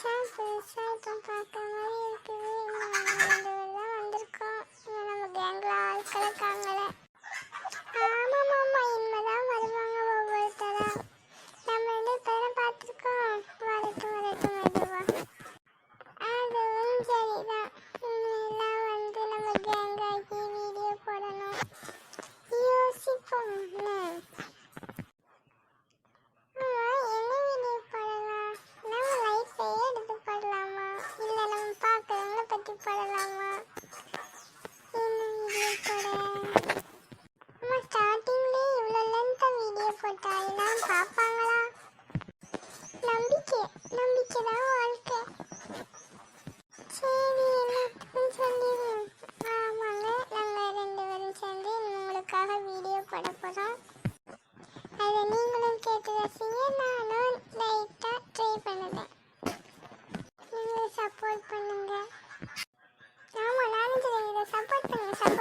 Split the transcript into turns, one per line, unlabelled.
புதுசா இப்போ பார்க்குற மாதிரி இருக்குது. நம்ம 2 பேர் தான் வந்திருக்கோம். நம்ம கேங்கில் ஆட்கள் இருக்காங்களே. ஆமாம் இனிமேதான் வருவாங்க ஒவ்வொருத்தரா. நம்ம 2 பேரை பார்த்துருக்கோம். வரட்டும் மெதுவா. அதுவும் சரிதான். இனிமேலாம் வந்து நம்ம கேங்காகி வீடியோ போடணும். யோசிப்போம். படலாமா? என்ன வீடியோ போட? அம்மா ஸ்டார்டிங்லேயே இவ்வளோ லென்த்தாக வீடியோ போட்டா எல்லாம் பார்ப்பாங்களா? நம்பிக்கை தான் வாழ்க்கை. சரி எல்லாத்துக்கும் சொல்லிடுவோம். ஆமாங்க, நாங்கள் 2 பேரும் சேர்ந்து உங்களுக்காக வீடியோ போட போகிறோம். அதை நீங்களும் கேட்டு ரசிங்க. நானும் லைட்டாக ட்ரை பண்ணுறேன். நீங்கள் சப்போர்ட் பண்ணுங்க. ஆமா நானும் சப்போர்ட் பண்ணுங்க.